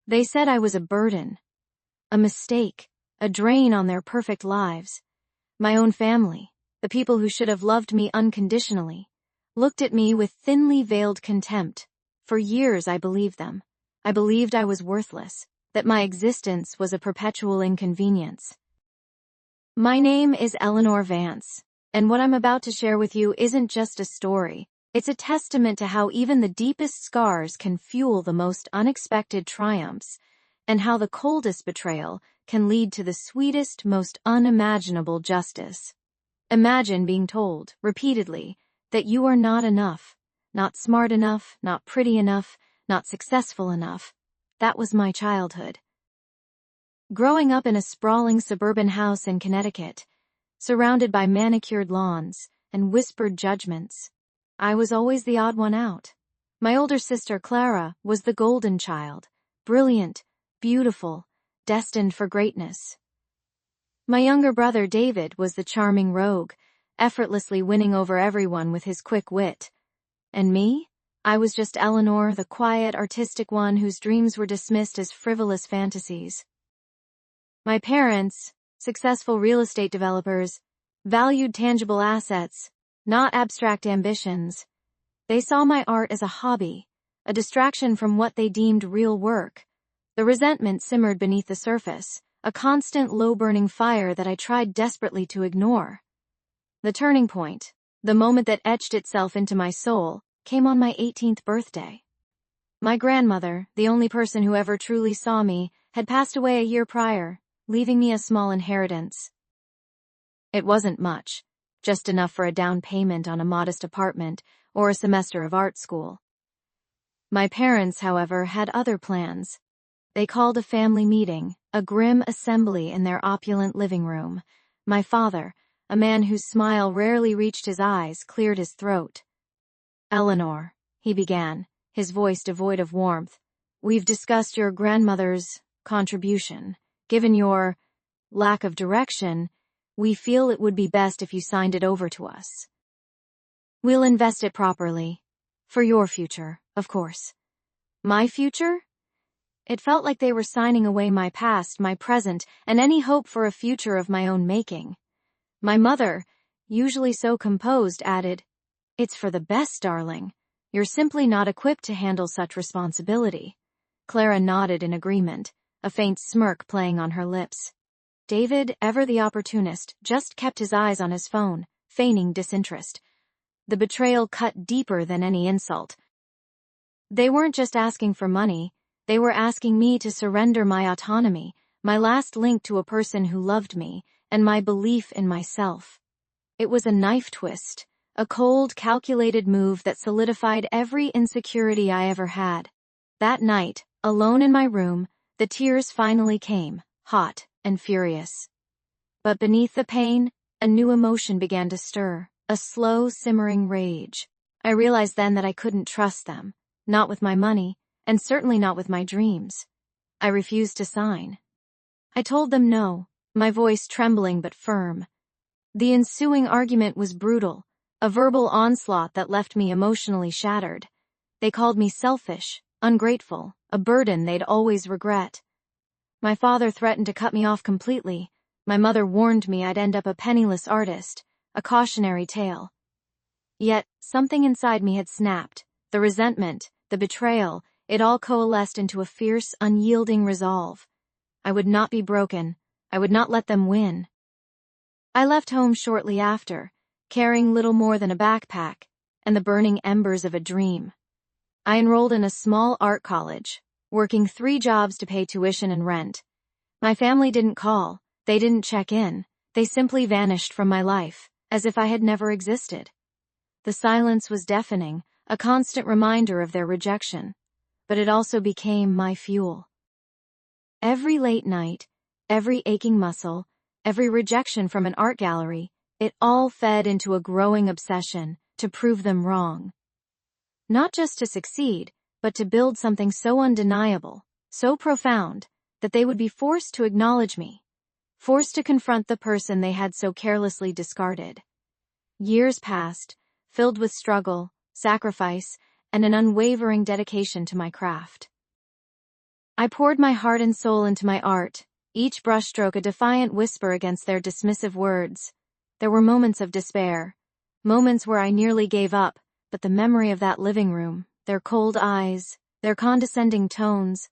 They said I was a burden, a mistake, a drain on their perfect lives. My own family, the people who should have loved me unconditionally, looked at me with thinly veiled contempt. For years I believed them. I believed I was worthless, that my existence was a perpetual inconvenience. My name is Eleanor Vance, and what I'm about to share with you isn't just a story. It's a testament to how even the deepest scars can fuel the most unexpected triumphs, and how the coldest betrayal can lead to the sweetest, most unimaginable justice. Imagine being told, repeatedly, that you are not enough, not smart enough, not pretty enough, not successful enough. That was my childhood. Growing up in a sprawling suburban house in Connecticut, surrounded by manicured lawns and whispered judgments, I was always the odd one out. My older sister Clara was the golden child, brilliant, beautiful, destined for greatness. My younger brother David was the charming rogue, effortlessly winning over everyone with his quick wit. And me? I was just Eleanor, the quiet, artistic one whose dreams were dismissed as frivolous fantasies. My parents, successful real estate developers, valued tangible assets, not abstract ambitions. They saw my art as a hobby, a distraction from what they deemed real work. The resentment simmered beneath the surface, a constant low-burning fire that I tried desperately to ignore. The turning point, the moment that etched itself into my soul, came on my 18th birthday. My grandmother, the only person who ever truly saw me, had passed away a year prior, leaving me a small inheritance. It wasn't much, just enough for a down payment on a modest apartment or a semester of art school. My parents, however, had other plans. They called a family meeting, a grim assembly in their opulent living room. My father, a man whose smile rarely reached his eyes, cleared his throat. "Eleanor," he began, his voice devoid of warmth, "we've discussed your grandmother's contribution. Given your lack of direction, we feel it would be best if you signed it over to us. We'll invest it properly. For your future, of course." My future? It felt like they were signing away my past, my present, and any hope for a future of my own making. My mother, usually so composed, added, "It's for the best, darling. You're simply not equipped to handle such responsibility." Clara nodded in agreement, a faint smirk playing on her lips. David, ever the opportunist, just kept his eyes on his phone, feigning disinterest. The betrayal cut deeper than any insult. They weren't just asking for money, they were asking me to surrender my autonomy, my last link to a person who loved me, and my belief in myself. It was a knife twist, a cold, calculated move that solidified every insecurity I ever had. That night, alone in my room, the tears finally came, hot and furious. But beneath the pain, a new emotion began to stir, a slow, simmering rage. I realized then that I couldn't trust them, not with my money, and certainly not with my dreams. I refused to sign. I told them no, my voice trembling but firm. The ensuing argument was brutal, a verbal onslaught that left me emotionally shattered. They called me selfish, ungrateful, a burden they'd always regret. My father threatened to cut me off completely. My mother warned me I'd end up a penniless artist, a cautionary tale. Yet, something inside me had snapped. The resentment, the betrayal, it all coalesced into a fierce, unyielding resolve. I would not be broken. I would not let them win. I left home shortly after, carrying little more than a backpack and the burning embers of a dream. I enrolled in a small art college, working 3 jobs to pay tuition and rent. My family didn't call, they didn't check in, they simply vanished from my life, as if I had never existed. The silence was deafening, a constant reminder of their rejection, but it also became my fuel. Every late night, every aching muscle, every rejection from an art gallery, it all fed into a growing obsession to prove them wrong. Not just to succeed, but to build something so undeniable, so profound, that they would be forced to acknowledge me, forced to confront the person they had so carelessly discarded. Years passed, filled with struggle, sacrifice, and an unwavering dedication to my craft. I poured my heart and soul into my art, each brushstroke a defiant whisper against their dismissive words. There were moments of despair, moments where I nearly gave up, but the memory of that living room, their cold eyes, their condescending tones,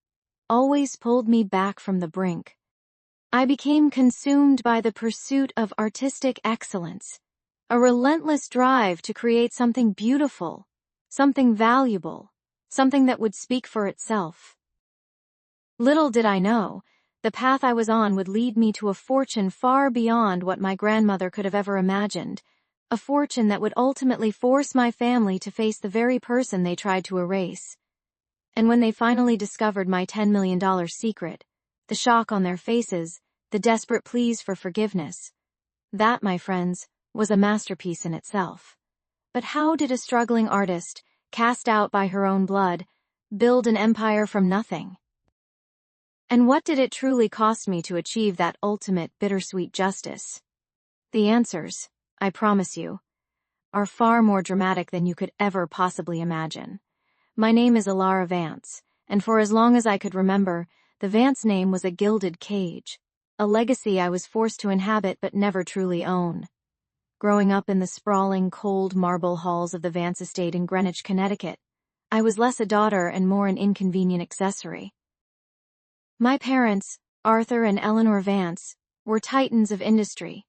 always pulled me back from the brink. I became consumed by the pursuit of artistic excellence, a relentless drive to create something beautiful, something valuable, something that would speak for itself. Little did I know, the path I was on would lead me to a fortune far beyond what my grandmother could have ever imagined, a fortune that would ultimately force my family to face the very person they tried to erase. And when they finally discovered my $10 million secret, the shock on their faces, the desperate pleas for forgiveness, that, my friends, was a masterpiece in itself. But how did a struggling artist, cast out by her own blood, build an empire from nothing? And what did it truly cost me to achieve that ultimate bittersweet justice? The answers, I promise you, are far more dramatic than you could ever possibly imagine. My name is Alara Vance, and for as long as I could remember, the Vance name was a gilded cage, a legacy I was forced to inhabit but never truly own. Growing up in the sprawling, cold marble halls of the Vance estate in Greenwich, Connecticut, I was less a daughter and more an inconvenient accessory. My parents, Arthur and Eleanor Vance, were titans of industry,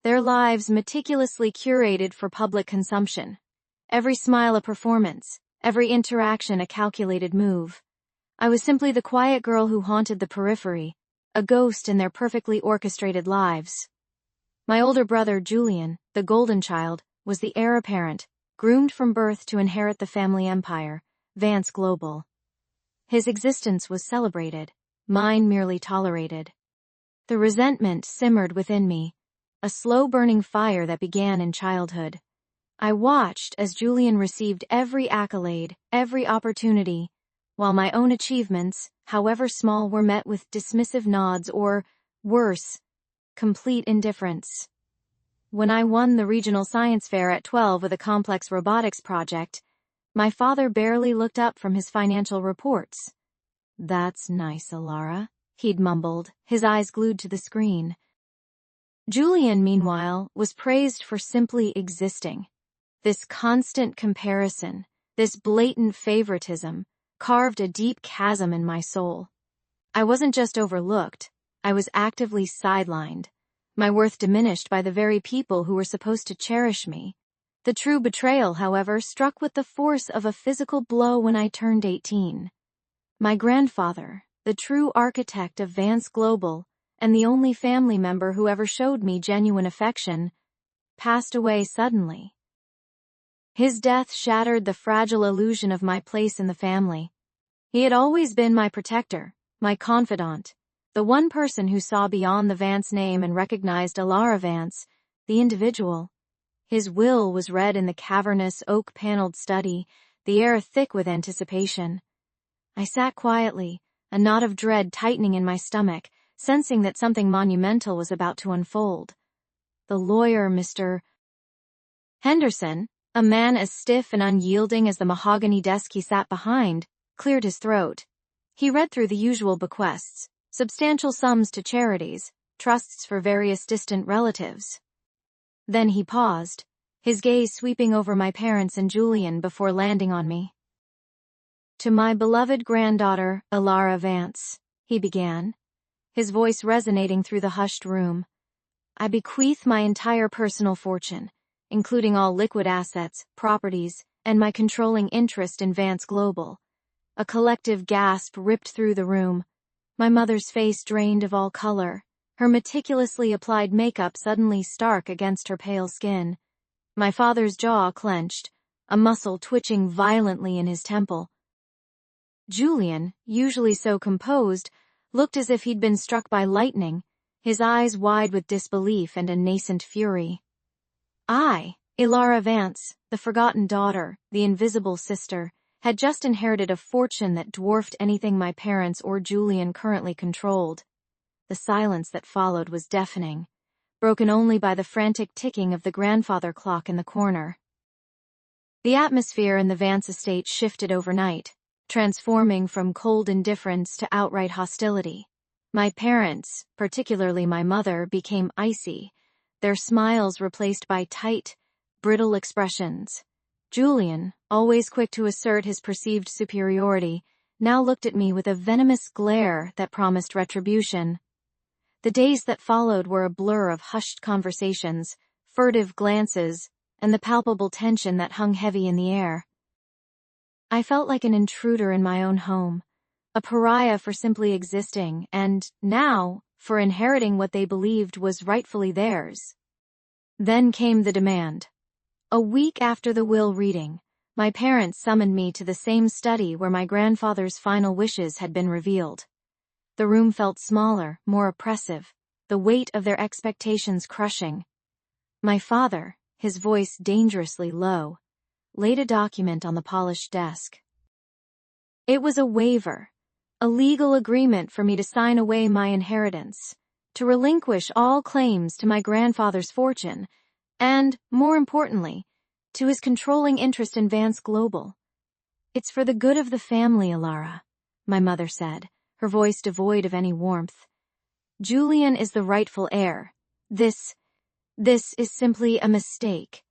their lives meticulously curated for public consumption. Every smile a performance, every interaction a calculated move. I was simply the quiet girl who haunted the periphery, a ghost in their perfectly orchestrated lives. My older brother, Julian, the golden child, was the heir apparent, groomed from birth to inherit the family empire, Vance Global. His existence was celebrated, mine merely tolerated. The resentment simmered within me, a slow-burning fire that began in childhood. I watched as Julian received every accolade, every opportunity, while my own achievements, however small, were met with dismissive nods or, worse, complete indifference. When I won the regional science fair at 12 with a complex robotics project, my father barely looked up from his financial reports. "That's nice, Alara," he'd mumbled, his eyes glued to the screen. Julian, meanwhile, was praised for simply existing. This constant comparison, this blatant favoritism, carved a deep chasm in my soul. I wasn't just overlooked, I was actively sidelined, my worth diminished by the very people who were supposed to cherish me. The true betrayal, however, struck with the force of a physical blow when I turned 18. My grandfather, the true architect of Vance Global, and the only family member who ever showed me genuine affection, passed away suddenly. His death shattered the fragile illusion of my place in the family. He had always been my protector, my confidant, the one person who saw beyond the Vance name and recognized Alara Vance, the individual. His will was read in the cavernous, oak-paneled study, the air thick with anticipation. I sat quietly, a knot of dread tightening in my stomach, sensing that something monumental was about to unfold. The lawyer, Mr. Henderson, a man as stiff and unyielding as the mahogany desk he sat behind, cleared his throat. He read through the usual bequests, substantial sums to charities, trusts for various distant relatives. Then he paused, his gaze sweeping over my parents and Julian before landing on me. "To my beloved granddaughter, Alara Vance," he began, his voice resonating through the hushed room, "I bequeath my entire personal fortune, including all liquid assets, properties, and my controlling interest in Vance Global." A collective gasp ripped through the room. My mother's face drained of all color, her meticulously applied makeup suddenly stark against her pale skin. My father's jaw clenched, a muscle twitching violently in his temple. Julian, usually so composed, looked as if he'd been struck by lightning, his eyes wide with disbelief and a nascent fury. I, Alara Vance, the forgotten daughter, the invisible sister, had just inherited a fortune that dwarfed anything my parents or Julian currently controlled. The silence that followed was deafening, broken only by the frantic ticking of the grandfather clock in the corner. The atmosphere in the Vance estate shifted overnight. transforming from cold indifference to outright hostility. My parents, particularly my mother, became icy, their smiles replaced by tight, brittle expressions. Julian, always quick to assert his perceived superiority, now looked at me with a venomous glare that promised retribution. The days that followed were a blur of hushed conversations, furtive glances, and the palpable tension that hung heavy in the air. I felt like an intruder in my own home, a pariah for simply existing, and, now, for inheriting what they believed was rightfully theirs. Then came the demand. A week after the will reading, my parents summoned me to the same study where my grandfather's final wishes had been revealed. The room felt smaller, more oppressive, the weight of their expectations crushing. My father, his voice dangerously low, laid a document on the polished desk. It was a waiver, a legal agreement for me to sign away my inheritance, to relinquish all claims to my grandfather's fortune, and, more importantly, to his controlling interest in Vance Global. "It's for the good of the family, Alara," my mother said, her voice devoid of any warmth. "Julian is the rightful heir. This is simply a mistake."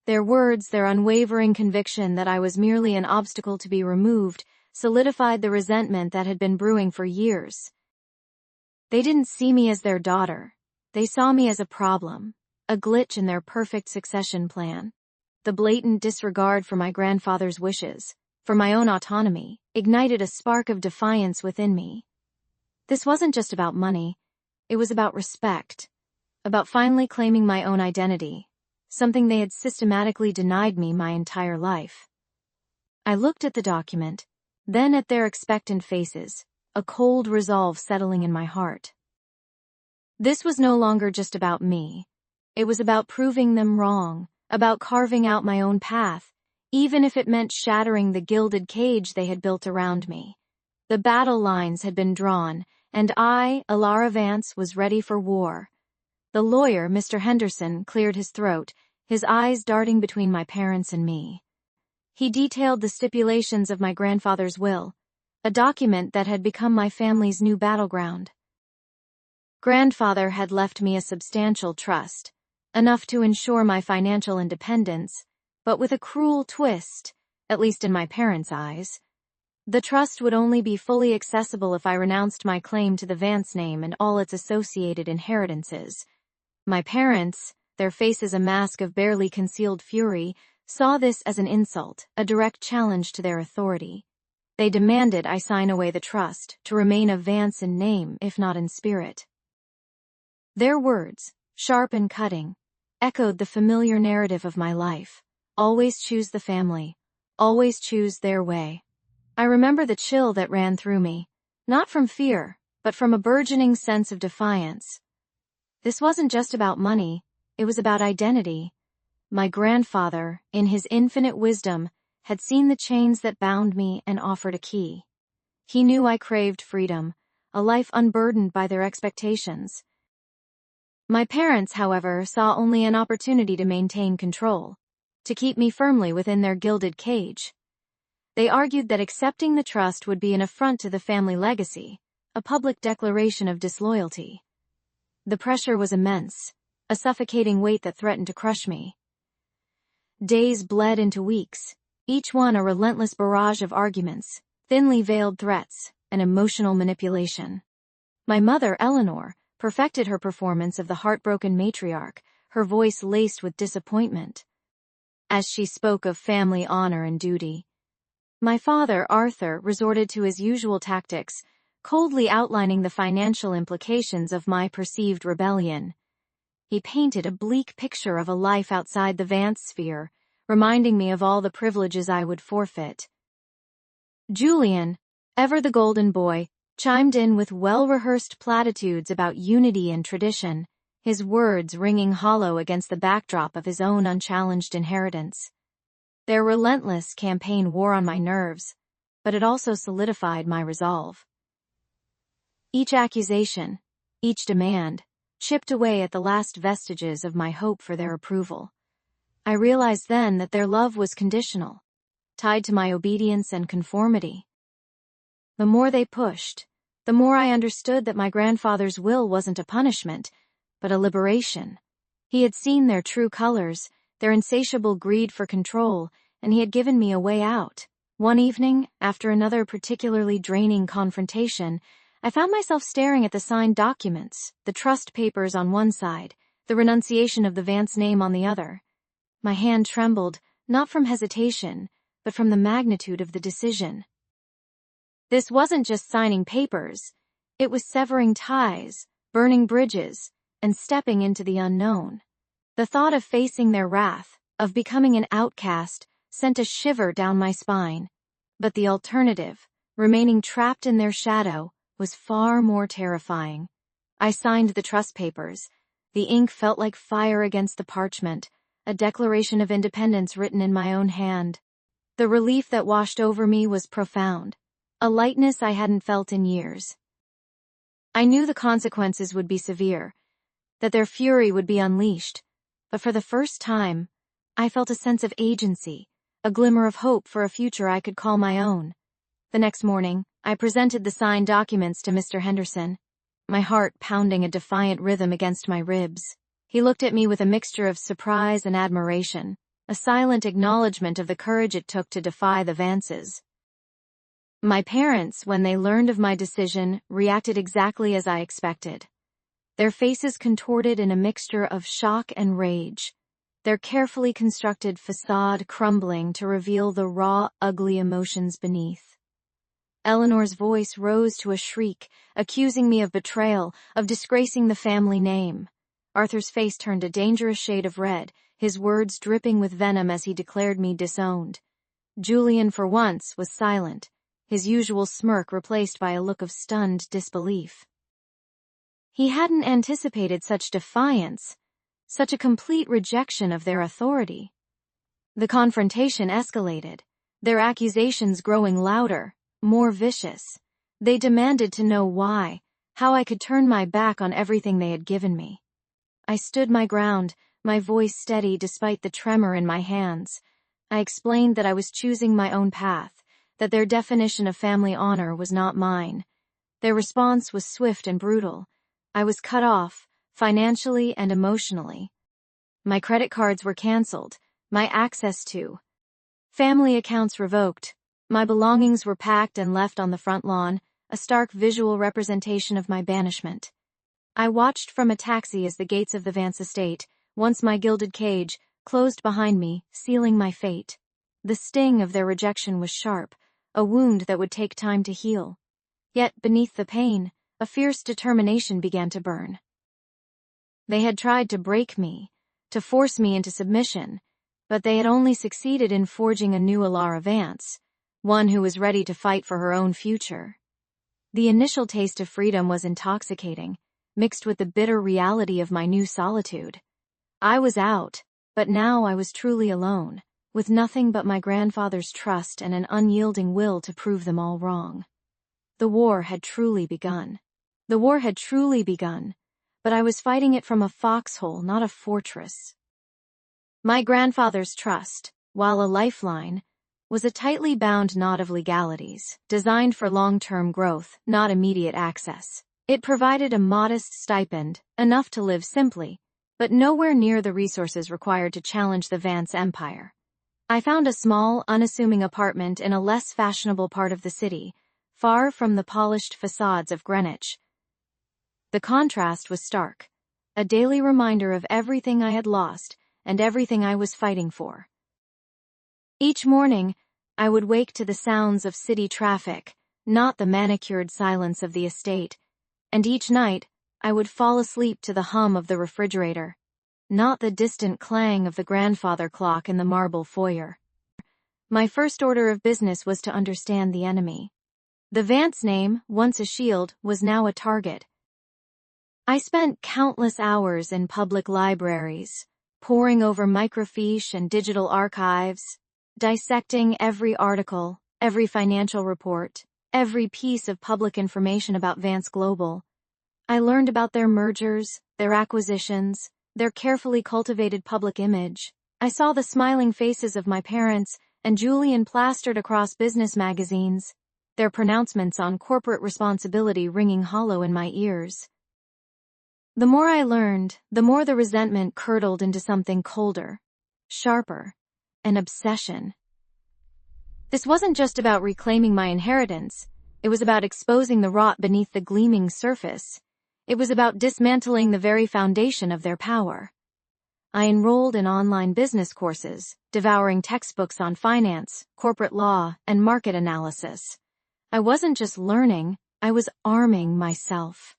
Their words, their unwavering conviction that I was merely an obstacle to be removed, solidified the resentment that had been brewing for years. They didn't see me as their daughter. They saw me as a problem, a glitch in their perfect succession plan. The blatant disregard for my grandfather's wishes, for my own autonomy, ignited a spark of defiance within me. This wasn't just about money. It was about respect, about finally claiming my own identity, something they had systematically denied me my entire life. I looked at the document, then at their expectant faces, a cold resolve settling in my heart. This was no longer just about me. It was about proving them wrong, about carving out my own path, even if it meant shattering the gilded cage they had built around me. The battle lines had been drawn, and I, Alara Vance, was ready for war. The lawyer, Mr. Henderson, cleared his throat, his eyes darting between my parents and me. He detailed the stipulations of my grandfather's will, a document that had become my family's new battleground. Grandfather had left me a substantial trust, enough to ensure my financial independence, but with a cruel twist, at least in my parents' eyes. The trust would only be fully accessible if I renounced my claim to the Vance name and all its associated inheritances. My parents, their faces a mask of barely concealed fury, saw this as an insult, a direct challenge to their authority. They demanded I sign away the trust, to remain a Vance in name, if not in spirit. Their words, sharp and cutting, echoed the familiar narrative of my life. Always choose the family. Always choose their way. I remember the chill that ran through me, not from fear, but from a burgeoning sense of defiance. This wasn't just about money, it was about identity. My grandfather, in his infinite wisdom, had seen the chains that bound me and offered a key. He knew I craved freedom, a life unburdened by their expectations. My parents, however, saw only an opportunity to maintain control, to keep me firmly within their gilded cage. They argued that accepting the trust would be an affront to the family legacy, a public declaration of disloyalty. The pressure was immense, a suffocating weight that threatened to crush me. Days bled into weeks, each one a relentless barrage of arguments, thinly veiled threats, and emotional manipulation. My mother, Eleanor, perfected her performance of the heartbroken matriarch, her voice laced with disappointment, as she spoke of family honor and duty. My father, Arthur, resorted to his usual tactics, coldly outlining the financial implications of my perceived rebellion. He painted a bleak picture of a life outside the Vance sphere, reminding me of all the privileges I would forfeit. Julian, ever the golden boy, chimed in with well-rehearsed platitudes about unity and tradition, his words ringing hollow against the backdrop of his own unchallenged inheritance. Their relentless campaign wore on my nerves, but it also solidified my resolve. Each accusation, each demand, chipped away at the last vestiges of my hope for their approval. I realized then that their love was conditional, tied to my obedience and conformity. The more they pushed, the more I understood that my grandfather's will wasn't a punishment, but a liberation. He had seen their true colors, their insatiable greed for control, and he had given me a way out. One evening, after another particularly draining confrontation, I found myself staring at the signed documents, the trust papers on one side, the renunciation of the Vance name on the other. My hand trembled, not from hesitation, but from the magnitude of the decision. This wasn't just signing papers, it was severing ties, burning bridges, and stepping into the unknown. The thought of facing their wrath, of becoming an outcast, sent a shiver down my spine. But the alternative, remaining trapped in their shadow, was far more terrifying. I signed the trust papers. The ink felt like fire against the parchment, a declaration of independence written in my own hand. The relief that washed over me was profound, a lightness I hadn't felt in years. I knew the consequences would be severe, that their fury would be unleashed, but for the first time, I felt a sense of agency, a glimmer of hope for a future I could call my own. The next morning, I presented the signed documents to Mr. Henderson, my heart pounding a defiant rhythm against my ribs. He looked at me with a mixture of surprise and admiration, a silent acknowledgement of the courage it took to defy the Vances. My parents, when they learned of my decision, reacted exactly as I expected. Their faces contorted in a mixture of shock and rage, their carefully constructed facade crumbling to reveal the raw, ugly emotions beneath. Eleanor's voice rose to a shriek, accusing me of betrayal, of disgracing the family name. Arthur's face turned a dangerous shade of red, his words dripping with venom as he declared me disowned. Julian, for once, was silent, his usual smirk replaced by a look of stunned disbelief. He hadn't anticipated such defiance, such a complete rejection of their authority. The confrontation escalated, their accusations growing louder, more vicious. They demanded to know why, how I could turn my back on everything they had given me. I stood my ground, my voice steady despite the tremor in my hands. I explained that I was choosing my own path, that their definition of family honor was not mine. Their response was swift and brutal. I was cut off, financially and emotionally. My credit cards were canceled, my access to family accounts revoked. My belongings were packed and left on the front lawn, a stark visual representation of my banishment. I watched from a taxi as the gates of the Vance estate, once my gilded cage, closed behind me, sealing my fate. The sting of their rejection was sharp, a wound that would take time to heal. Yet, beneath the pain, a fierce determination began to burn. They had tried to break me, to force me into submission, but they had only succeeded in forging a new Alara Vance, one who was ready to fight for her own future. The initial taste of freedom was intoxicating, mixed with the bitter reality of my new solitude. I was out, but now I was truly alone, with nothing but my grandfather's trust and an unyielding will to prove them all wrong. The war had truly begun. The war had truly begun, but I was fighting it from a foxhole, not a fortress. My grandfather's trust, while a lifeline, was a tightly bound knot of legalities, designed for long-term growth, not immediate access. It provided a modest stipend, enough to live simply, but nowhere near the resources required to challenge the Vance empire. I found a small, unassuming apartment in a less fashionable part of the city, far from the polished facades of Greenwich. The contrast was stark, a daily reminder of everything I had lost and everything I was fighting for. Each morning, I would wake to the sounds of city traffic, not the manicured silence of the estate, and each night, I would fall asleep to the hum of the refrigerator, not the distant clang of the grandfather clock in the marble foyer. My first order of business was to understand the enemy. The Vance name, once a shield, was now a target. I spent countless hours in public libraries, poring over microfiche and digital archives, dissecting every article, every financial report, every piece of public information about Vance Global. I learned about their mergers, their acquisitions, their carefully cultivated public image. I saw the smiling faces of my parents and Julian plastered across business magazines. their pronouncements on corporate responsibility ringing hollow in my ears. The more I learned, the more the resentment curdled into something colder, sharper, an obsession. This wasn't just about reclaiming my inheritance. It was about exposing the rot beneath the gleaming surface. It was about dismantling the very foundation of their power. I enrolled in online business courses, devouring textbooks on finance, corporate law, and market analysis. I wasn't just learning, I was arming myself.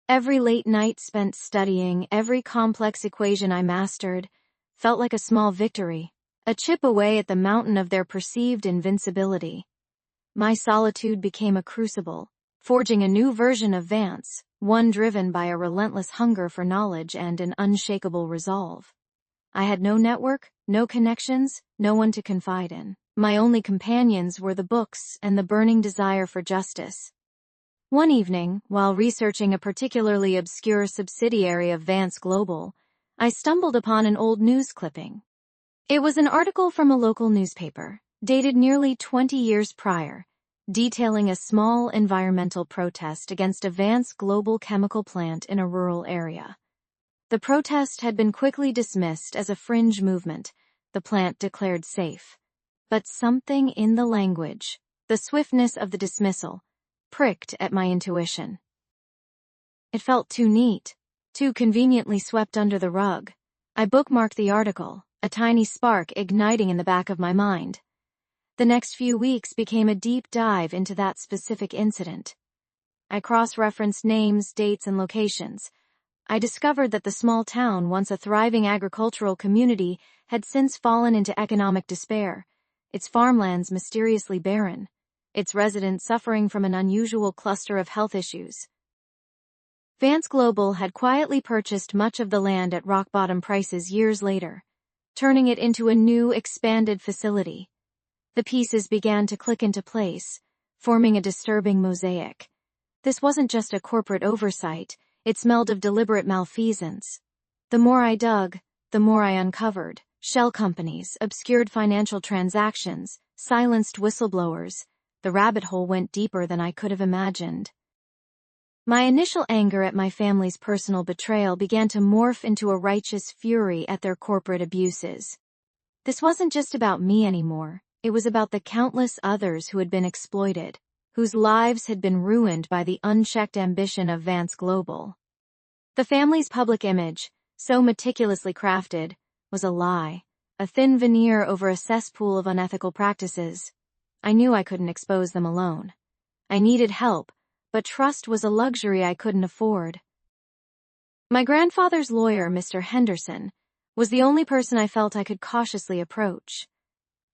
Every late night spent studying, every complex equation I mastered, felt like a small victory, a chip away at the mountain of their perceived invincibility. My solitude became a crucible, forging a new version of Vance, one driven by a relentless hunger for knowledge and an unshakable resolve. I had no network, no connections, no one to confide in. My only companions were the books and the burning desire for justice. One evening, while researching a particularly obscure subsidiary of Vance Global, I stumbled upon an old news clipping. It was an article from a local newspaper, dated nearly 20 years prior, detailing a small environmental protest against a Vance Global chemical plant in a rural area. The protest had been quickly dismissed as a fringe movement, the plant declared safe. But something in the language, the swiftness of the dismissal, pricked at my intuition. It felt too neat, too conveniently swept under the rug. I bookmarked the article, a tiny spark igniting in the back of my mind. The next few weeks became a deep dive into that specific incident. I cross-referenced names, dates, and locations. I discovered that the small town, once a thriving agricultural community, had since fallen into economic despair, its farmlands mysteriously barren, its residents suffering from an unusual cluster of health issues. Vance Global had quietly purchased much of the land at rock-bottom prices years later, turning it into a new, expanded facility. The pieces began to click into place, forming a disturbing mosaic. This wasn't just a corporate oversight, it smelled of deliberate malfeasance. The more I dug, the more I uncovered. Shell companies, obscured financial transactions, silenced whistleblowers. The rabbit hole went deeper than I could have imagined. My initial anger at my family's personal betrayal began to morph into a righteous fury at their corporate abuses. This wasn't just about me anymore. It was about the countless others who had been exploited, whose lives had been ruined by the unchecked ambition of Vance Global. The family's public image, so meticulously crafted, was a lie, a thin veneer over a cesspool of unethical practices. I knew I couldn't expose them alone. I needed help, but trust was a luxury I couldn't afford. My grandfather's lawyer, Mr. Henderson, was the only person I felt I could cautiously approach.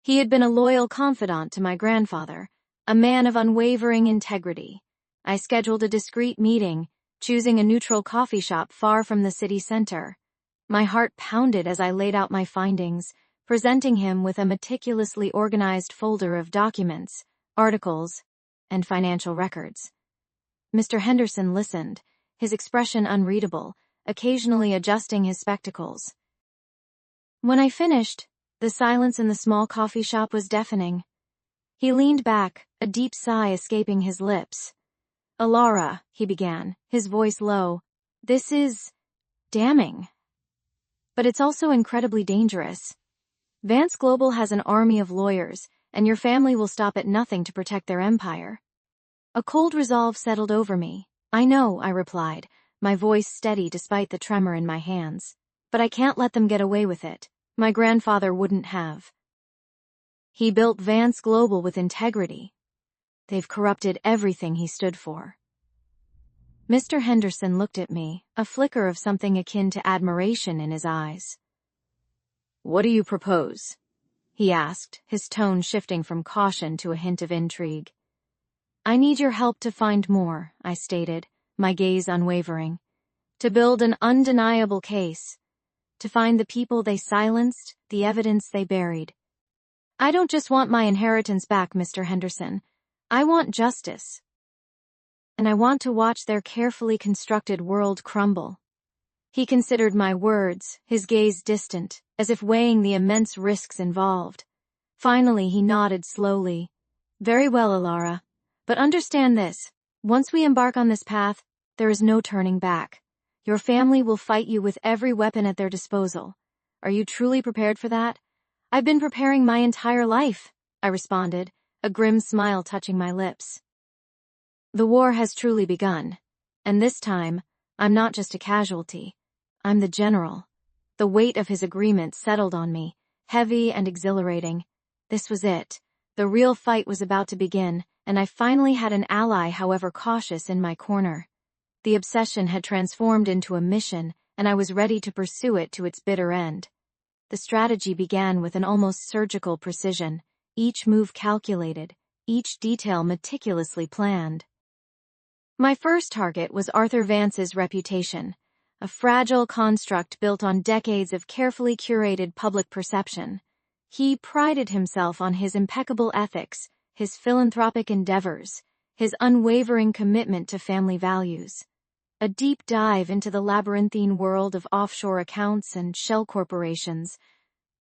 He had been a loyal confidant to my grandfather, a man of unwavering integrity. I scheduled a discreet meeting, choosing a neutral coffee shop far from the city center. My heart pounded as I laid out my findings, presenting him with a meticulously organized folder of documents, articles, and financial records. Mr. Henderson listened, his expression unreadable, occasionally adjusting his spectacles. When I finished, the silence in the small coffee shop was deafening. He leaned back, a deep sigh escaping his lips. "Alara," he began, his voice low, "this is damning. But it's also incredibly dangerous. Vance Global has an army of lawyers, and your family will stop at nothing to protect their empire." A cold resolve settled over me. "I know," I replied, my voice steady despite the tremor in my hands. "But I can't let them get away with it. My grandfather wouldn't have. He built Vance Global with integrity. They've corrupted everything he stood for." Mr. Henderson looked at me, a flicker of something akin to admiration in his eyes. "What do you propose?" he asked, his tone shifting from caution to a hint of intrigue. "I need your help to find more," I stated, my gaze unwavering. "To build an undeniable case. To find the people they silenced, the evidence they buried. I don't just want my inheritance back, Mr. Henderson. I want justice. And I want to watch their carefully constructed world crumble." He considered my words, his gaze distant, as if weighing the immense risks involved. Finally he nodded slowly. Very well, Alara. But understand this. Once we embark on this path, there is no turning back. Your family will fight you with every weapon at their disposal. Are you truly prepared for that? I've been preparing my entire life, I responded, a grim smile touching my lips. The war has truly begun. And this time, I'm not just a casualty. I'm the general. The weight of his agreement settled on me, heavy and exhilarating. This was it. The real fight was about to begin, and I finally had an ally, however cautious, in my corner. The obsession had transformed into a mission, and I was ready to pursue it to its bitter end. The strategy began with an almost surgical precision, each move calculated, each detail meticulously planned. My first target was Arthur Vance's reputation, a fragile construct built on decades of carefully curated public perception. He prided himself on his impeccable ethics, his philanthropic endeavors, his unwavering commitment to family values. A deep dive into the labyrinthine world of offshore accounts and shell corporations,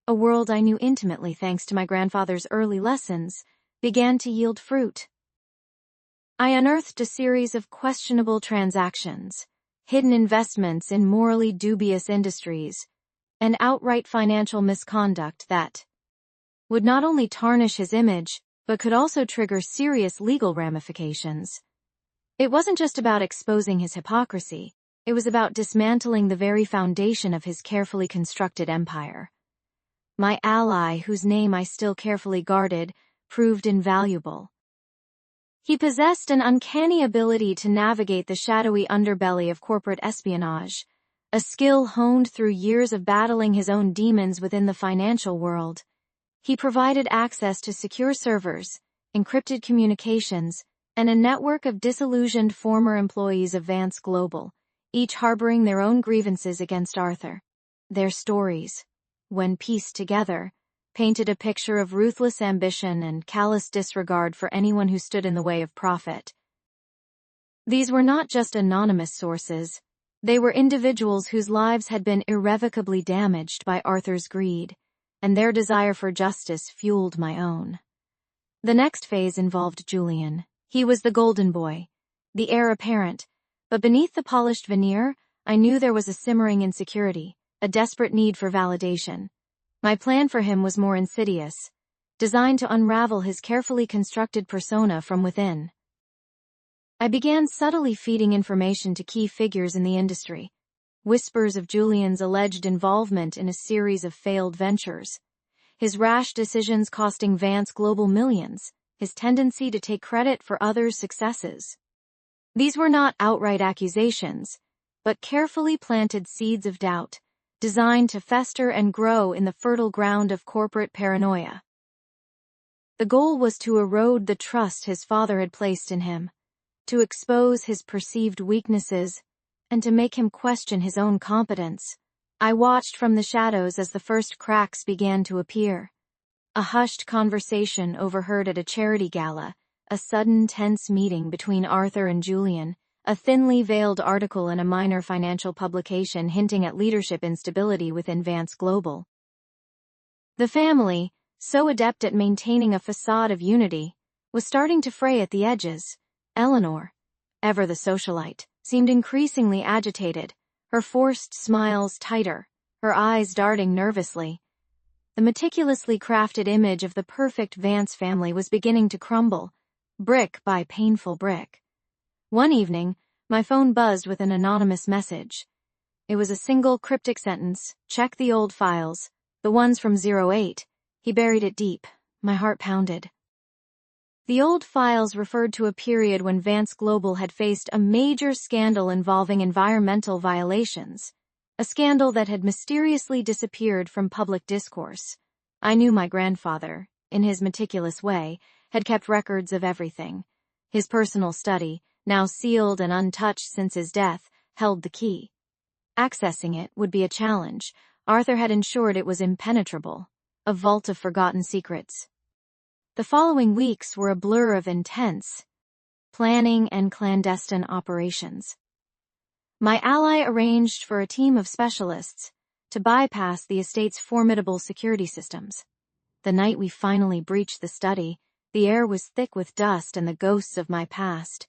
a world I knew intimately thanks to my grandfather's early lessons, began to yield fruit. I unearthed a series of questionable transactions, hidden investments in morally dubious industries, and outright financial misconduct that would not only tarnish his image, but could also trigger serious legal ramifications. It wasn't just about exposing his hypocrisy, it was about dismantling the very foundation of his carefully constructed empire. My ally, whose name I still carefully guarded, proved invaluable. He possessed an uncanny ability to navigate the shadowy underbelly of corporate espionage, a skill honed through years of battling his own demons within the financial world. He provided access to secure servers, encrypted communications, and a network of disillusioned former employees of Vance Global, each harboring their own grievances against Arthur. Their stories, when pieced together, painted a picture of ruthless ambition and callous disregard for anyone who stood in the way of profit. These were not just anonymous sources, they were individuals whose lives had been irrevocably damaged by Arthur's greed, and their desire for justice fueled my own. The next phase involved Julian. He was the golden boy, the heir apparent, but beneath the polished veneer, I knew there was a simmering insecurity, a desperate need for validation. My plan for him was more insidious, designed to unravel his carefully constructed persona from within. I began subtly feeding information to key figures in the industry, whispers of Julian's alleged involvement in a series of failed ventures, his rash decisions costing Vance Global millions, his tendency to take credit for others' successes. These were not outright accusations, but carefully planted seeds of doubt, designed to fester and grow in the fertile ground of corporate paranoia. The goal was to erode the trust his father had placed in him, to expose his perceived weaknesses, and to make him question his own competence. I watched from the shadows as the first cracks began to appear. A hushed conversation overheard at a charity gala, a sudden tense meeting between Arthur and Julian, a thinly veiled article in a minor financial publication hinting at leadership instability within Vance Global. The family, so adept at maintaining a facade of unity, was starting to fray at the edges. Eleanor, ever the socialite, seemed increasingly agitated, her forced smiles tighter, her eyes darting nervously. The meticulously crafted image of the perfect Vance family was beginning to crumble, brick by painful brick. One evening, my phone buzzed with an anonymous message. It was a single cryptic sentence: "Check the old files, the ones from 08. He buried it deep. My heart pounded. The old files referred to a period when Vance Global had faced a major scandal involving environmental violations, a scandal that had mysteriously disappeared from public discourse. I knew my grandfather, in his meticulous way, had kept records of everything. His personal study, now sealed and untouched since his death, held the key. Accessing it would be a challenge. Arthur had ensured it was impenetrable, a vault of forgotten secrets. The following weeks were a blur of intense planning and clandestine operations. My ally arranged for a team of specialists to bypass the estate's formidable security systems. The night we finally breached the study, The air was thick with dust and the ghosts of my past.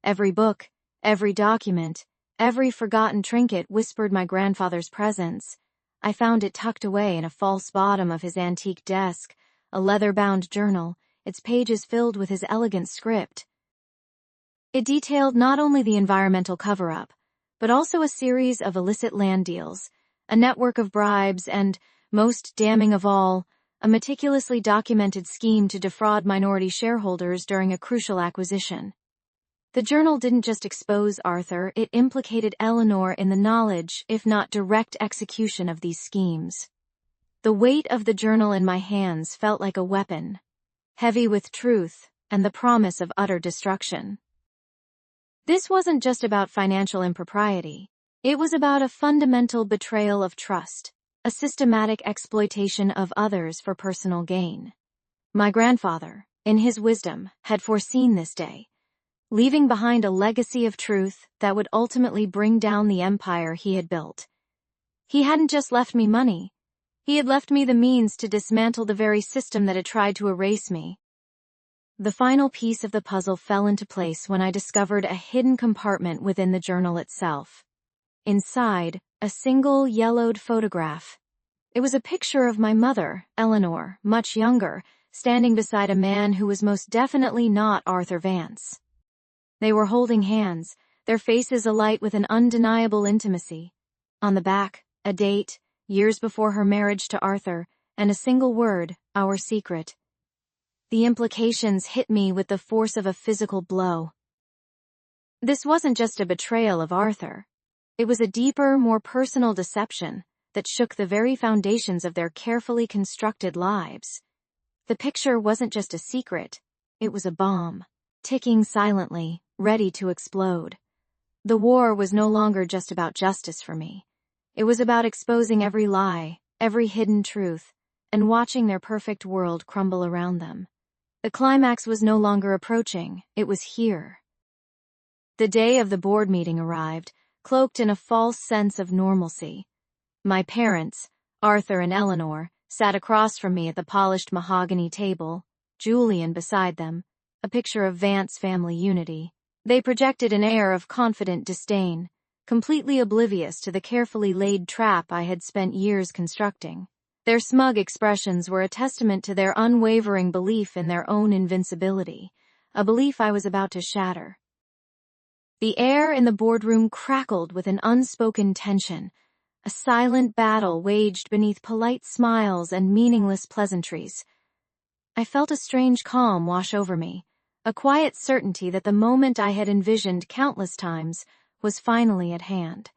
Every book, every document, every forgotten trinket whispered my grandfather's presence. I found it tucked away in a false bottom of his antique desk, a leather-bound journal, its pages filled with his elegant script. It detailed not only the environmental cover-up, but also a series of illicit land deals, a network of bribes, and, most damning of all, a meticulously documented scheme to defraud minority shareholders during a crucial acquisition. The journal didn't just expose Arthur, it implicated Eleanor in the knowledge, if not direct execution of these schemes. The weight of the journal in my hands felt like a weapon, heavy with truth and the promise of utter destruction. This wasn't just about financial impropriety. It was about a fundamental betrayal of trust, a systematic exploitation of others for personal gain. My grandfather, in his wisdom, had foreseen this day, leaving behind a legacy of truth that would ultimately bring down the empire he had built. He hadn't just left me money. He had left me the means to dismantle the very system that had tried to erase me. The final piece of the puzzle fell into place when I discovered a hidden compartment within the journal itself. Inside, a single yellowed photograph. It was a picture of my mother, Eleanor, much younger, standing beside a man who was most definitely not Arthur Vance. They were holding hands, their faces alight with an undeniable intimacy. On the back, a date, years before her marriage to Arthur, and a single word, our secret. The implications hit me with the force of a physical blow. This wasn't just a betrayal of Arthur. It was a deeper, more personal deception that shook the very foundations of their carefully constructed lives. The picture wasn't just a secret, it was a bomb, ticking silently, ready to explode. The war was no longer just about justice for me. It was about exposing every lie, every hidden truth, and watching their perfect world crumble around them. The climax was no longer approaching, it was here. The day of the board meeting arrived, cloaked in a false sense of normalcy. My parents, Arthur and Eleanor, sat across from me at the polished mahogany table, Julian beside them, a picture of Vance family unity. They projected an air of confident disdain, completely oblivious to the carefully laid trap I had spent years constructing. Their smug expressions were a testament to their unwavering belief in their own invincibility, a belief I was about to shatter. The air in the boardroom crackled with an unspoken tension, a silent battle waged beneath polite smiles and meaningless pleasantries. I felt a strange calm wash over me, a quiet certainty that the moment I had envisioned countless times was finally at hand.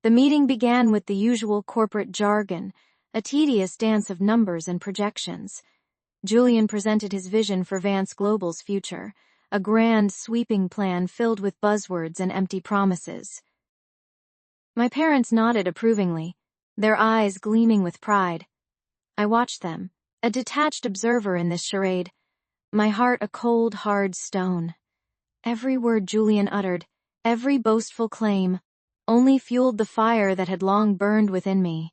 The meeting began with the usual corporate jargon, a tedious dance of numbers and projections. Julian presented his vision for Vance Global's future, a grand, sweeping plan filled with buzzwords and empty promises. My parents nodded approvingly, their eyes gleaming with pride. I watched them, a detached observer in this charade, my heart a cold, hard stone. Every word Julian uttered, every boastful claim, only fueled the fire that had long burned within me.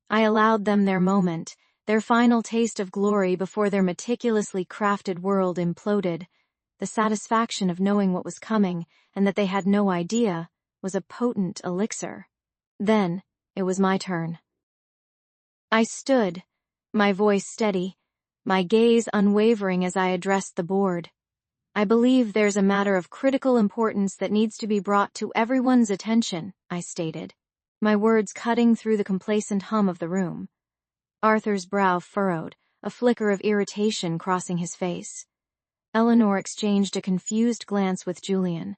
I allowed them their moment, their final taste of glory before their meticulously crafted world imploded. The satisfaction of knowing what was coming, and that they had no idea, was a potent elixir. Then, it was my turn. I stood, my voice steady, my gaze unwavering as I addressed the board. I believe there's a matter of critical importance that needs to be brought to everyone's attention, I stated, my words cutting through the complacent hum of the room. Arthur's brow furrowed, a flicker of irritation crossing his face. Eleanor exchanged a confused glance with Julian.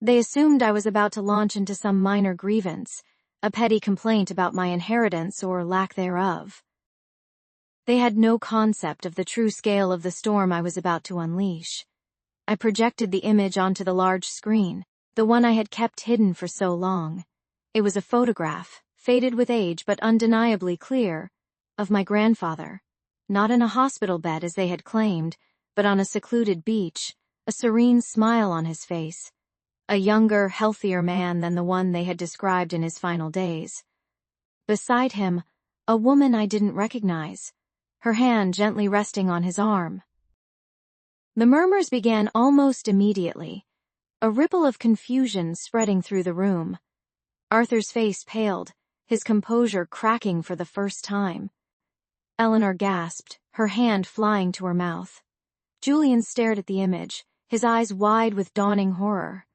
They assumed I was about to launch into some minor grievance, a petty complaint about my inheritance or lack thereof. They had no concept of the true scale of the storm I was about to unleash. I projected the image onto the large screen, the one I had kept hidden for so long. It was a photograph, faded with age but undeniably clear, of my grandfather, not in a hospital bed as they had claimed, but on a secluded beach, a serene smile on his face, a younger, healthier man than the one they had described in his final days. Beside him, a woman I didn't recognize, her hand gently resting on his arm. The murmurs began almost immediately, a ripple of confusion spreading through the room. Arthur's face paled, his composure cracking for the first time. Eleanor gasped, her hand flying to her mouth. Julian stared at the image, his eyes wide with dawning horror.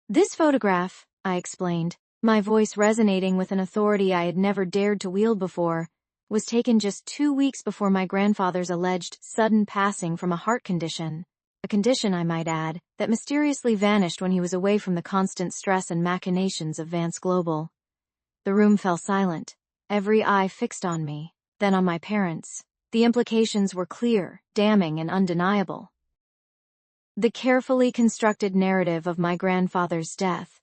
"This photograph," I explained, my voice resonating with an authority I had never dared to wield before, was taken just 2 weeks before my grandfather's alleged sudden passing from a heart condition. A condition, I might add, that mysteriously vanished when he was away from the constant stress and machinations of Vance Global. The room fell silent, every eye fixed on me, then on my parents. The implications were clear, damning, and undeniable. The carefully constructed narrative of my grandfather's death,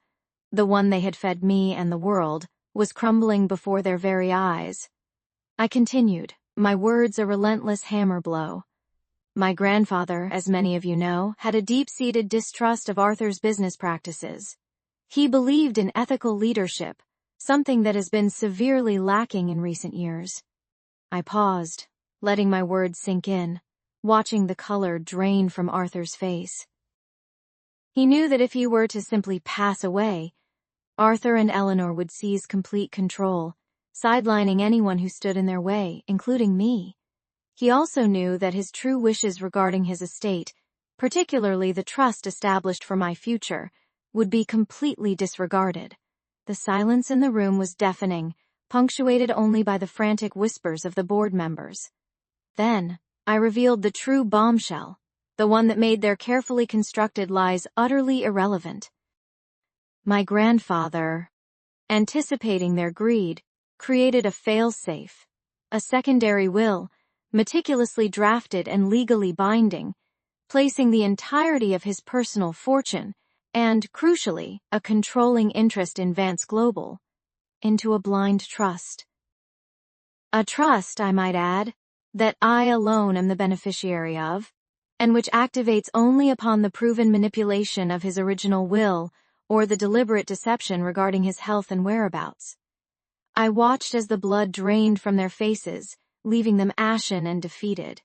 the one they had fed me and the world, was crumbling before their very eyes. I continued, my words a relentless hammer blow. My grandfather, as many of you know, had a deep-seated distrust of Arthur's business practices. He believed in ethical leadership, something that has been severely lacking in recent years. I paused, letting my words sink in, watching the color drain from Arthur's face. He knew that if he were to simply pass away, Arthur and Eleanor would seize complete control, sidelining anyone who stood in their way, including me. He also knew that his true wishes regarding his estate, particularly the trust established for my future, would be completely disregarded. The silence in the room was deafening, punctuated only by the frantic whispers of the board members. Then, I revealed the true bombshell, the one that made their carefully constructed lies utterly irrelevant. My grandfather, anticipating their greed, created a fail-safe, a secondary will, meticulously drafted and legally binding, placing the entirety of his personal fortune and, crucially, a controlling interest in Vance Global, into a blind trust. A trust, I might add, that I alone am the beneficiary of, and which activates only upon the proven manipulation of his original will or the deliberate deception regarding his health and whereabouts. I watched as the blood drained from their faces, leaving them ashen and defeated.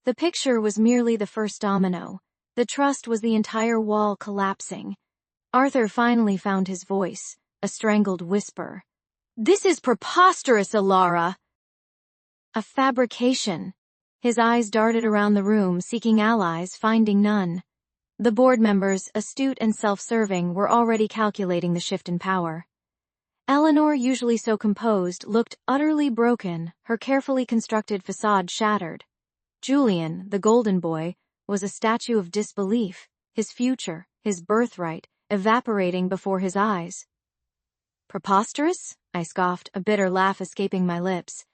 The picture was merely the first domino. The trust was the entire wall collapsing. Arthur finally found his voice, a strangled whisper. "This is preposterous, Alara!" A fabrication. His eyes darted around the room, seeking allies, finding none. The board members, astute and self-serving, were already calculating the shift in power. Eleanor, usually so composed, looked utterly broken, her carefully constructed facade shattered. Julian, the golden boy, was a statue of disbelief, his future, his birthright, evaporating before his eyes. "Preposterous?" I scoffed, a bitter laugh escaping my lips.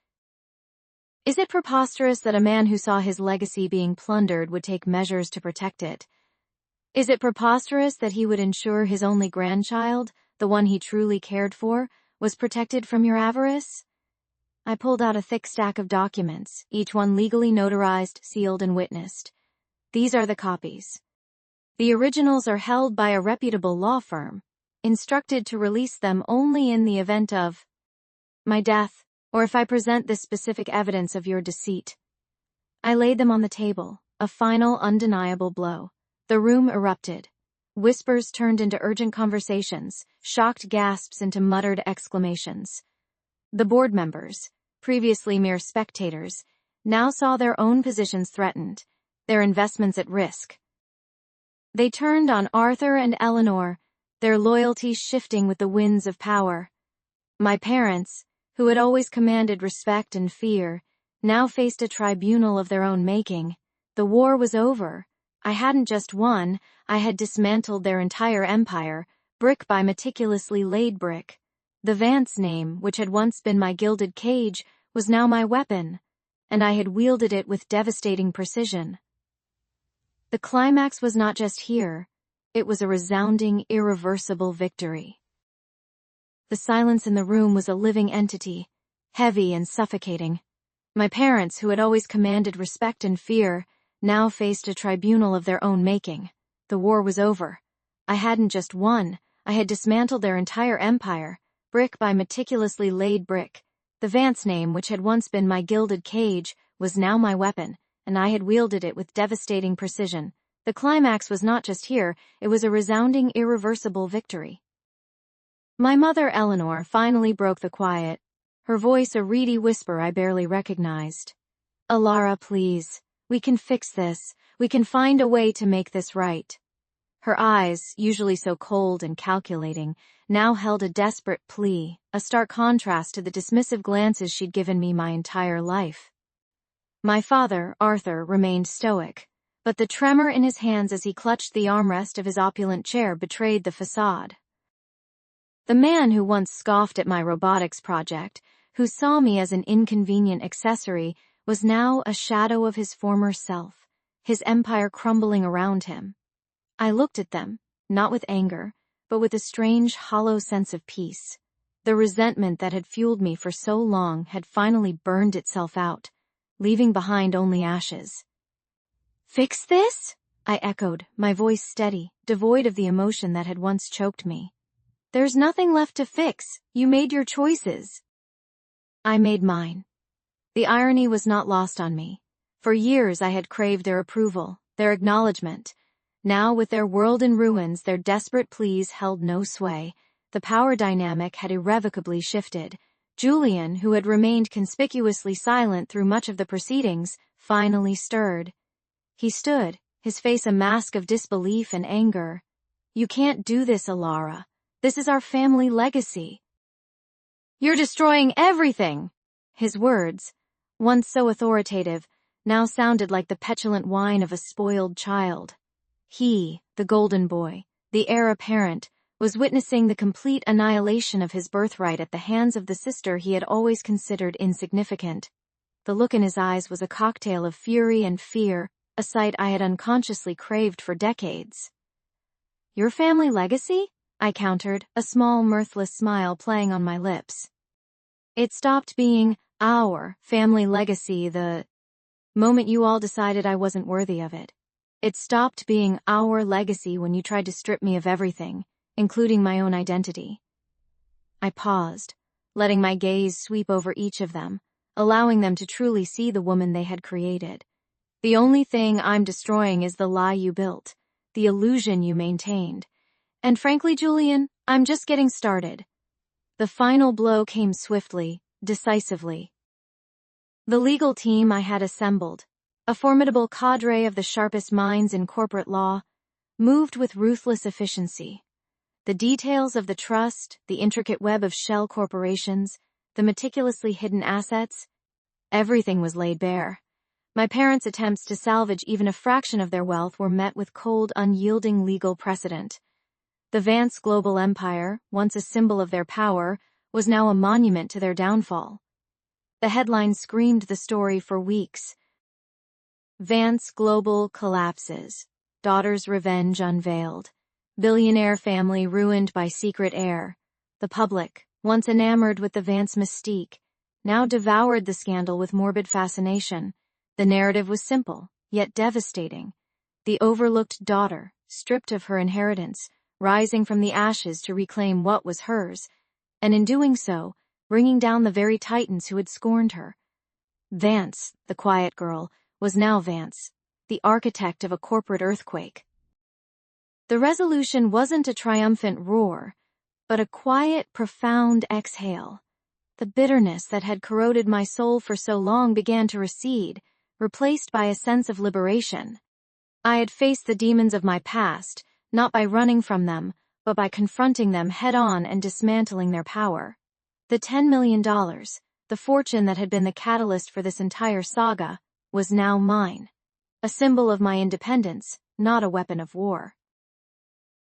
"Is it preposterous that a man who saw his legacy being plundered would take measures to protect it? Is it preposterous that he would ensure his only grandchild, the one he truly cared for, was protected from your avarice?" I pulled out a thick stack of documents, each one legally notarized, sealed, and witnessed. "These are the copies. The originals are held by a reputable law firm, instructed to release them only in the event of my death, or if I present this specific evidence of your deceit." I laid them on the table, a final undeniable blow. The room erupted. Whispers turned into urgent conversations, shocked gasps into muttered exclamations. The board members, previously mere spectators, now saw their own positions threatened, their investments at risk. They turned on Arthur and Eleanor, their loyalties shifting with the winds of power. My parents, who had always commanded respect and fear, now faced a tribunal of their own making. The war was over. I hadn't just won, I had dismantled their entire empire, brick by meticulously laid brick. The Vance name, which had once been my gilded cage, was now my weapon, and I had wielded it with devastating precision. The climax was not just here, it was a resounding, irreversible victory. The silence in the room was a living entity, heavy and suffocating. My parents, who had always commanded respect and fear, now faced a tribunal of their own making. The war was over. I hadn't just won, I had dismantled their entire empire, brick by meticulously laid brick. The Vance name, which had once been my gilded cage, was now my weapon, and I had wielded it with devastating precision. The climax was not just here, it was a resounding, irreversible victory. My mother, Eleanor, finally broke the quiet, her voice a reedy whisper I barely recognized. "Alara, please. We can fix this. We can find a way to make this right." Her eyes, usually so cold and calculating, now held a desperate plea, a stark contrast to the dismissive glances she'd given me my entire life. My father, Arthur, remained stoic, but the tremor in his hands as he clutched the armrest of his opulent chair betrayed the facade. The man who once scoffed at my robotics project, who saw me as an inconvenient accessory, was now a shadow of his former self, his empire crumbling around him. I looked at them, not with anger, but with a strange, hollow sense of peace. The resentment that had fueled me for so long had finally burned itself out, leaving behind only ashes. "Fix this?" I echoed, my voice steady, devoid of the emotion that had once choked me. "There's nothing left to fix. You made your choices." I made mine. The irony was not lost on me. For years I had craved their approval, their acknowledgement. Now, with their world in ruins, their desperate pleas held no sway. The power dynamic had irrevocably shifted. Julian, who had remained conspicuously silent through much of the proceedings, finally stirred. He stood, his face a mask of disbelief and anger. "You can't do this, Alara. This is our family legacy." "You're destroying everything!" His words, once so authoritative, now sounded like the petulant whine of a spoiled child. He, the golden boy, the heir apparent, was witnessing the complete annihilation of his birthright at the hands of the sister he had always considered insignificant. The look in his eyes was a cocktail of fury and fear, a sight I had unconsciously craved for decades. "Your family legacy?" I countered, a small, mirthless smile playing on my lips. "It stopped being our family legacy the moment you all decided I wasn't worthy of it. It stopped being our legacy when you tried to strip me of everything, including my own identity." I paused, letting my gaze sweep over each of them, allowing them to truly see the woman they had created. "The only thing I'm destroying is the lie you built, the illusion you maintained. And frankly, Julian, I'm just getting started." The final blow came swiftly, decisively. The legal team I had assembled, a formidable cadre of the sharpest minds in corporate law, moved with ruthless efficiency. The details of the trust, the intricate web of shell corporations, the meticulously hidden assets, everything was laid bare. My parents' attempts to salvage even a fraction of their wealth were met with cold, unyielding legal precedent. The Vance global empire, once a symbol of their power, was now a monument to their downfall. The headline screamed the story for weeks. "Vance Global collapses. Daughter's revenge unveiled. Billionaire family ruined by secret heir." The public, once enamored with the Vance mystique, now devoured the scandal with morbid fascination. The narrative was simple, yet devastating. The overlooked daughter, stripped of her inheritance, rising from the ashes to reclaim what was hers, and in doing so, bringing down the very titans who had scorned her. Vance, the quiet girl, was now Vance, the architect of a corporate earthquake. The resolution wasn't a triumphant roar, but a quiet, profound exhale. The bitterness that had corroded my soul for so long began to recede, replaced by a sense of liberation. I had faced the demons of my past, not by running from them, but by confronting them head-on and dismantling their power. The $10 million, the fortune that had been the catalyst for this entire saga, was now mine. A symbol of my independence, not a weapon of war.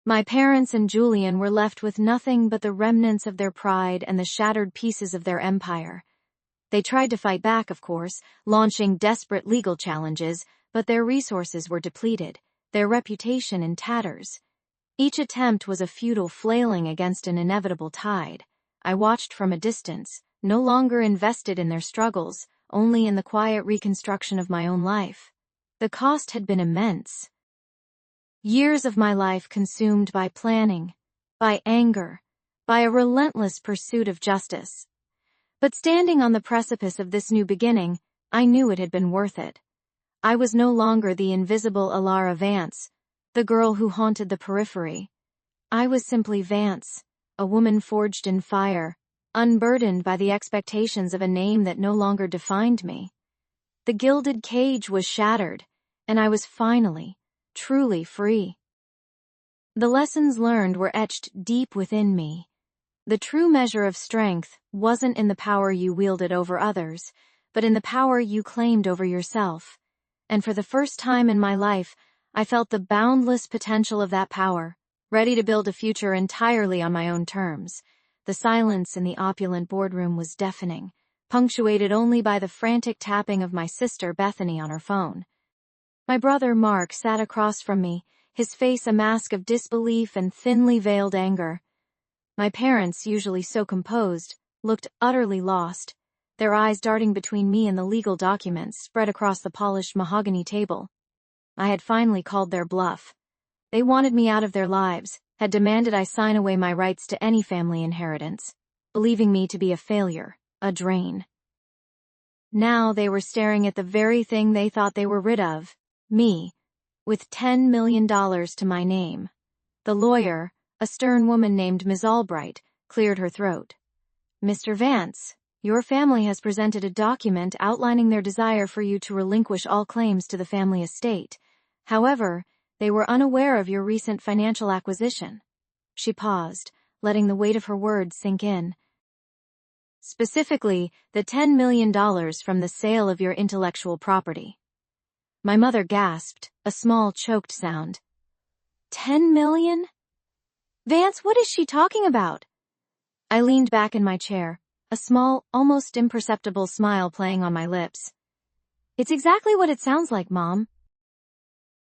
My parents and Julian were left with nothing but the remnants of their pride and the shattered pieces of their empire. They tried to fight back, of course, launching desperate legal challenges, but their resources were depleted, their reputation in tatters. Each attempt was a futile flailing against an inevitable tide. I watched from a distance, no longer invested in their struggles, only in the quiet reconstruction of my own life. The cost had been immense. Years of my life consumed by planning, by anger, by a relentless pursuit of justice. But standing on the precipice of this new beginning, I knew it had been worth it. I was no longer the invisible Alara Vance, the girl who haunted the periphery. I was simply Vance, a woman forged in fire, unburdened by the expectations of a name that no longer defined me. The gilded cage was shattered, and I was finally, truly free. The lessons learned were etched deep within me. The true measure of strength wasn't in the power you wielded over others, but in the power you claimed over yourself. And for the first time in my life, I felt the boundless potential of that power, ready to build a future entirely on my own terms. The silence in the opulent boardroom was deafening, punctuated only by the frantic tapping of my sister Bethany on her phone. My brother Mark sat across from me, his face a mask of disbelief and thinly veiled anger. My parents, usually so composed, looked utterly lost, their eyes darting between me and the legal documents spread across the polished mahogany table. I had finally called their bluff. They wanted me out of their lives, had demanded I sign away my rights to any family inheritance, believing me to be a failure, a drain. Now they were staring at the very thing they thought they were rid of, me, with $10 million to my name. The lawyer, a stern woman named Ms. Albright, cleared her throat. Mr. Vance, your family has presented a document outlining their desire for you to relinquish all claims to the family estate. However, they were unaware of your recent financial acquisition. She paused, letting the weight of her words sink in. Specifically, the $10 million from the sale of your intellectual property. My mother gasped, a small choked sound. 10 million? Vance, what is she talking about? I leaned back in my chair, a small, almost imperceptible smile playing on my lips. It's exactly what it sounds like, Mom.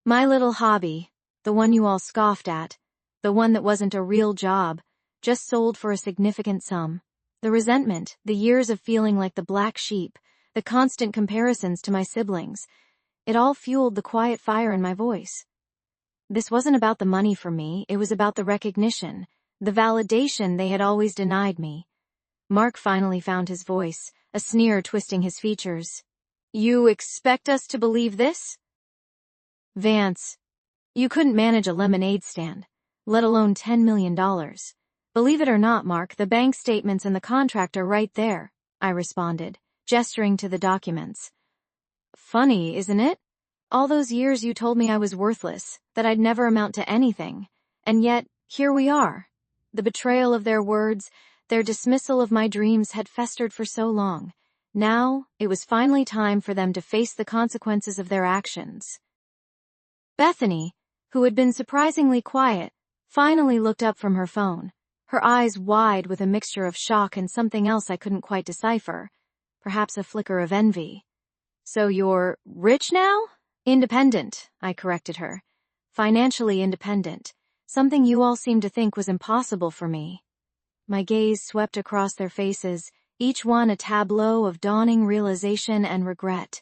My little hobby, the one you all scoffed at, the one that wasn't a real job, just sold for a significant sum. The resentment, the years of feeling like the black sheep, the constant comparisons to my siblings, it all fueled the quiet fire in my voice. This wasn't about the money for me, it was about the recognition, the validation they had always denied me. Mark finally found his voice, a sneer twisting his features. You expect us to believe this? Vance, you couldn't manage a lemonade stand, let alone $10 million. Believe it or not, Mark, the bank statements and the contract are right there, I responded, gesturing to the documents. Funny, isn't it? All those years you told me I was worthless, that I'd never amount to anything, and yet, here we are. The betrayal of their words, their dismissal of my dreams had festered for so long. Now, it was finally time for them to face the consequences of their actions. Bethany, who had been surprisingly quiet, finally looked up from her phone, her eyes wide with a mixture of shock and something else I couldn't quite decipher, perhaps a flicker of envy. So you're rich now? Independent, I corrected her. Financially independent, something you all seemed to think was impossible for me. My gaze swept across their faces, each one a tableau of dawning realization and regret.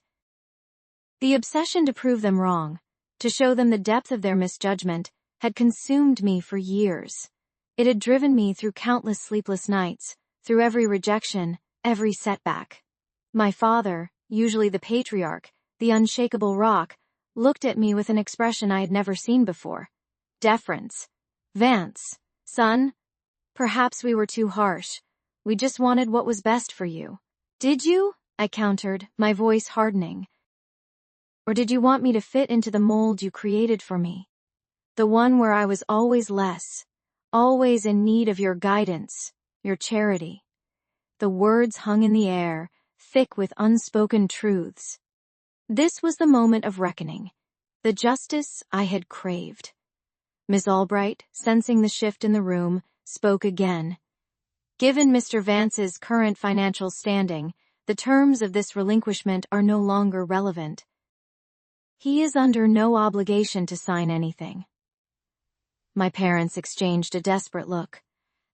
The obsession to prove them wrong, to show them the depth of their misjudgment, had consumed me for years. It had driven me through countless sleepless nights, through every rejection, every setback. My father, usually the patriarch, the unshakable rock, looked at me with an expression I had never seen before. Deference. Vance, son, perhaps we were too harsh. We just wanted what was best for you. Did you? I countered, my voice hardening. Or did you want me to fit into the mold you created for me? The one where I was always less, always in need of your guidance, your charity. The words hung in the air, thick with unspoken truths. This was the moment of reckoning, the justice I had craved. Ms. Albright, sensing the shift in the room, spoke again. Given Mr. Vance's current financial standing, the terms of this relinquishment are no longer relevant. He is under no obligation to sign anything. My parents exchanged a desperate look.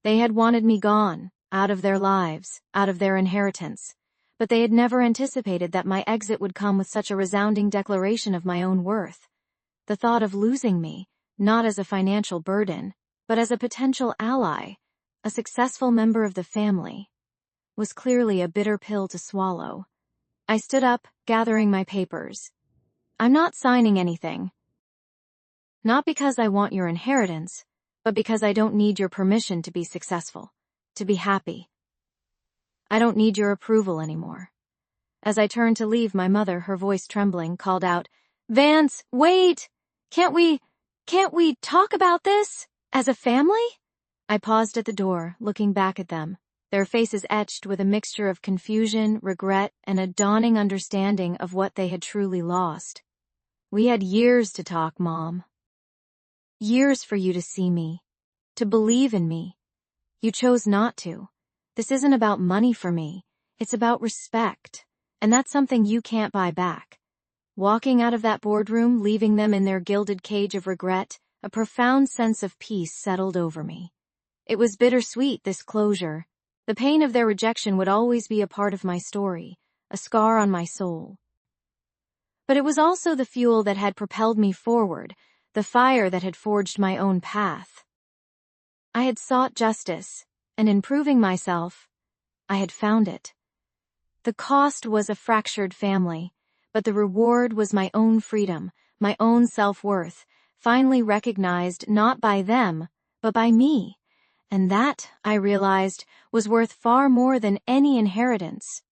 They had wanted me gone, out of their lives, out of their inheritance, but they had never anticipated that my exit would come with such a resounding declaration of my own worth. The thought of losing me, not as a financial burden, but as a potential ally, a successful member of the family, was clearly a bitter pill to swallow. I stood up, gathering my papers. I'm not signing anything. Not because I want your inheritance, but because I don't need your permission to be successful, to be happy. I don't need your approval anymore. As I turned to leave, my mother, her voice trembling, called out, "Vance, wait! Can't we talk about this? As a family?" I paused at the door, looking back at them, their faces etched with a mixture of confusion, regret, and a dawning understanding of what they had truly lost. "We had years to talk, Mom. Years for you to see me, to believe in me. You chose not to. This isn't about money for me. It's about respect. And that's something you can't buy back." Walking out of that boardroom, leaving them in their gilded cage of regret, a profound sense of peace settled over me. It was bittersweet, this closure. The pain of their rejection would always be a part of my story, a scar on my soul. But it was also the fuel that had propelled me forward, the fire that had forged my own path. I had sought justice, and in proving myself, I had found it. The cost was a fractured family, but the reward was my own freedom, my own self-worth, finally recognized not by them, but by me. And that, I realized, was worth far more than any inheritance.